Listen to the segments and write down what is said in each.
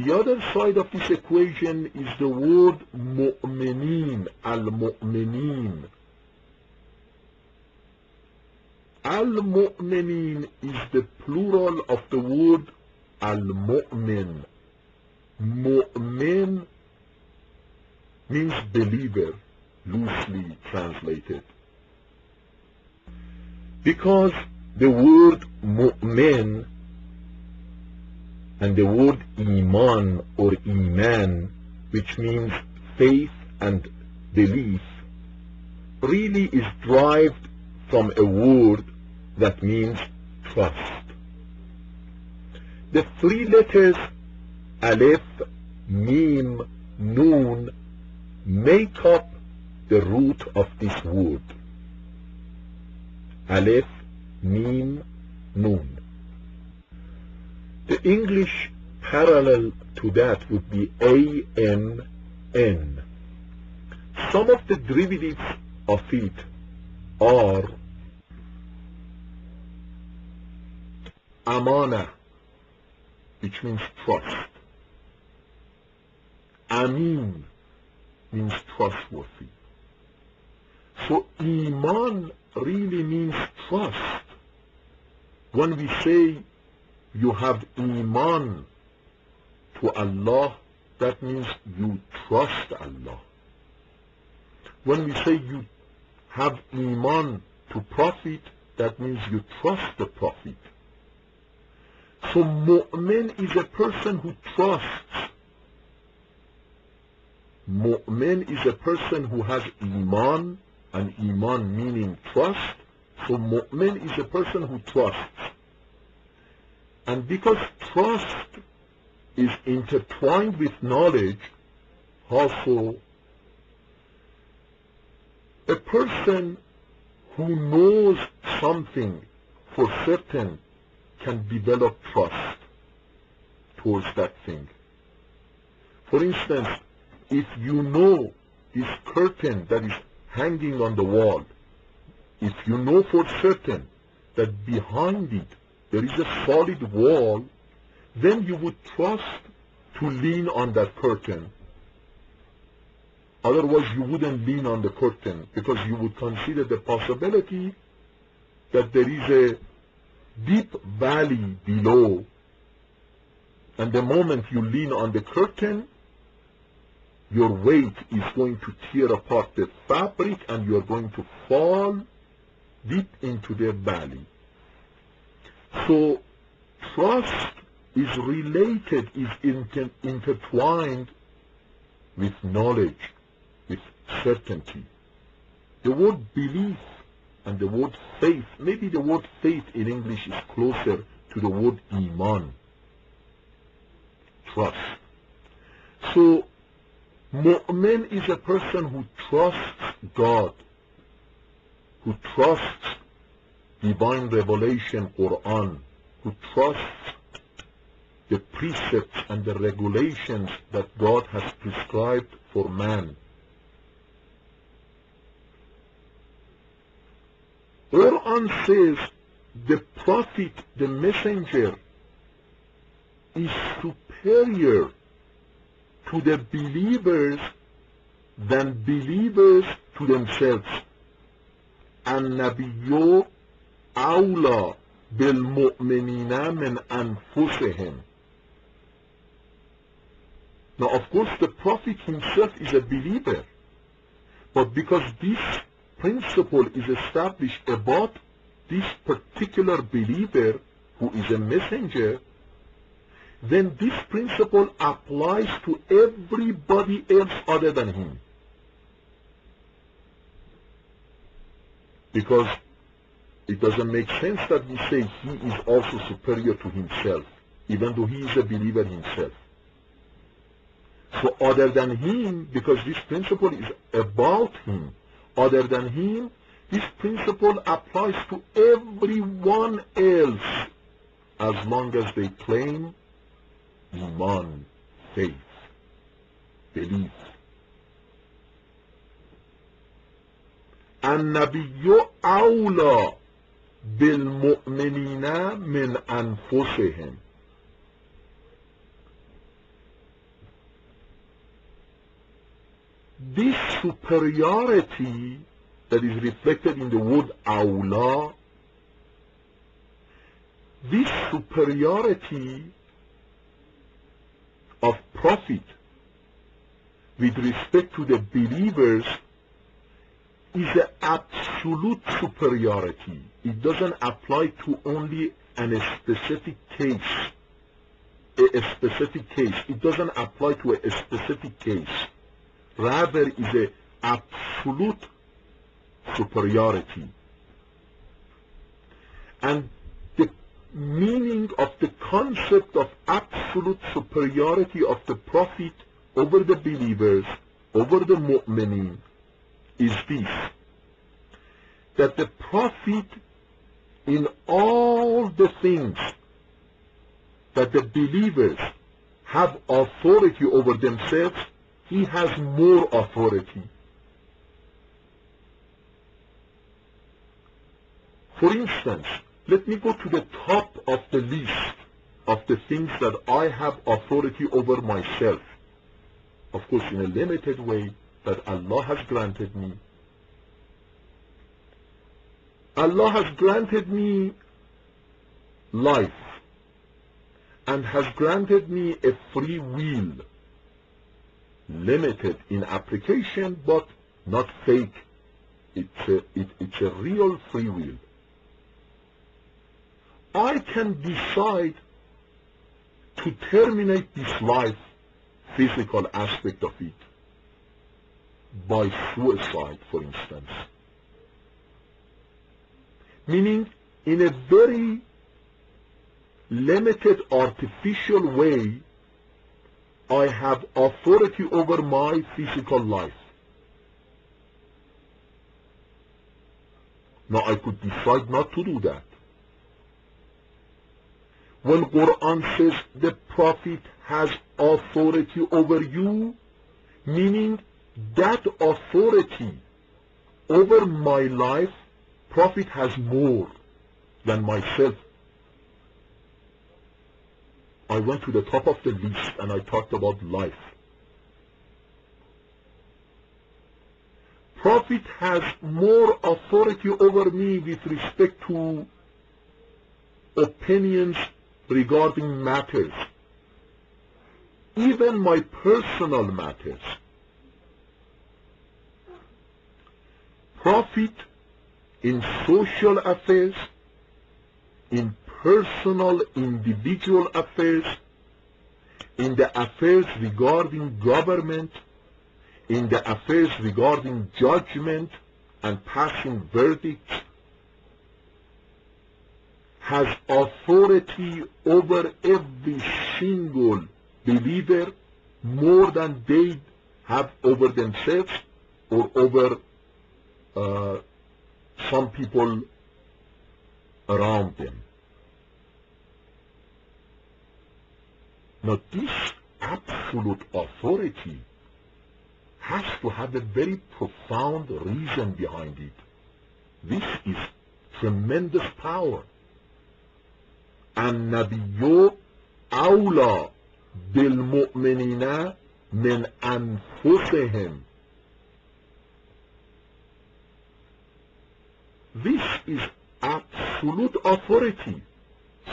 The other side of this equation is the word mu'mineen, al-mu'mineen. Al-mu'mineen is the plural of the word al-mu'min. Mu'min means believer, loosely translated. Because the word mu'min and the word iman or iman, which means faith and belief, really is derived from a word that means trust. The three letters Aleph, Mim, Nun make up the root of this word. Aleph, Mim, Nun. The English parallel to that would be A-N-N. Some of the derivatives of it are Amana, which means trust. Amin means trustworthy. So Iman really means trust. When we say you have Iman to Allah, that means you trust Allah. When we say you have Iman to Prophet, that means you trust the Prophet. So Mu'min is a person who trusts. Mu'min is a person who has Iman, and Iman meaning trust. So Mu'min is a person who trusts. And because trust is intertwined with knowledge, also a person who knows something for certain can develop trust towards that thing. For instance, if you know this curtain that is hanging on the wall, if you know for certain that behind it there is a solid wall, then you would trust to lean on that curtain. Otherwise you wouldn't lean on the curtain, because you would consider the possibility that there is a deep valley below, and the moment you lean on the curtain, your weight is going to tear apart the fabric and you are going to fall deep into the valley. So trust is related, is intertwined with knowledge, with certainty. The word belief and the word faith, maybe the word faith in English is closer to the word iman, trust. So mu'min is a person who trusts God, who trusts divine revelation, Quran, who trusts the precepts and the regulations that God has prescribed for man. Quran says the prophet, the messenger, is superior to the believers than believers to themselves. النبي أولى بالمؤمنين من أنفسهم. Now of course the prophet himself is a believer, but because this principle is established about this particular believer who is a messenger, then this principle applies to everybody else other than him. Because it doesn't make sense that we say he is also superior to himself, even though he is a believer himself. So other than him, because this principle is about him, other than him, this principle applies to everyone else as long as they claim iman, faith, belief. النبي أولى بالمؤمنين من أنفسهم. this superiority that is reflected in the word awla, this superiority of Prophet with respect to the believers is an absolute superiority. It doesn't apply to only a specific case. A specific case. It doesn't apply to a specific case. Rather, it is an absolute superiority. And the meaning of the concept of absolute superiority of the Prophet over the believers, over the mu'mineen, is this: that the Prophet, in all the things that the believers have authority over themselves, he has more authority. For instance, let me go to the top of the list of the things that I have authority over myself. Of course, in a limited way that Allah has granted me. Allah has granted me life and has granted me a free will, limited in application but not fake. It's a real free will. I can decide to terminate this life, physical aspect of it, by suicide, for instance. Meaning, in a very limited, artificial way, I have authority over my physical life. Now, I could decide not to do that. When Quran says the Prophet has authority over you, meaning that authority over my life, Prophet has more than myself. I went to the top of the list and I talked about life. Prophet has more authority over me with respect to opinions regarding matters, even my personal matters. Prophet in social affairs, in personal individual affairs, in the affairs regarding government, in the affairs regarding judgment and passing verdicts, has authority over every single believer more than they have over themselves or over some people around them. Now, this absolute authority has to have a very profound reason behind it. This is tremendous power. النبي أولى بالمؤمنين من أنفسهم. This is absolute authority.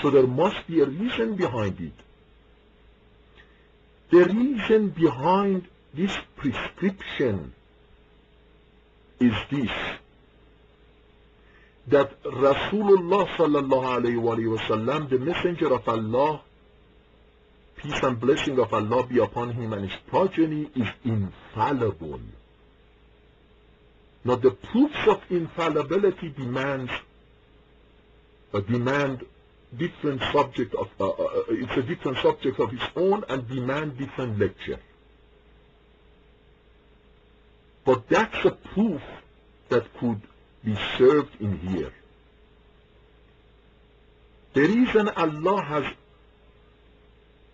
So there must be a reason behind it. The reason behind this prescription is this: that Rasulullah sallallahu alayhi wa sallam, the messenger of Allah, peace and blessing of Allah be upon him and his progeny, is infallible. Now, the proofs of infallibility demand different subject of it's a different subject of its own and demand different lecture. But that's a proof that could be served in here. The reason Allah has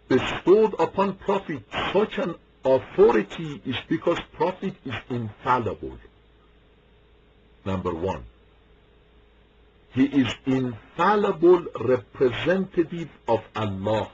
bestowed upon Prophet such an authority is because Prophet is infallible. Number one, he is infallible representative of Allah.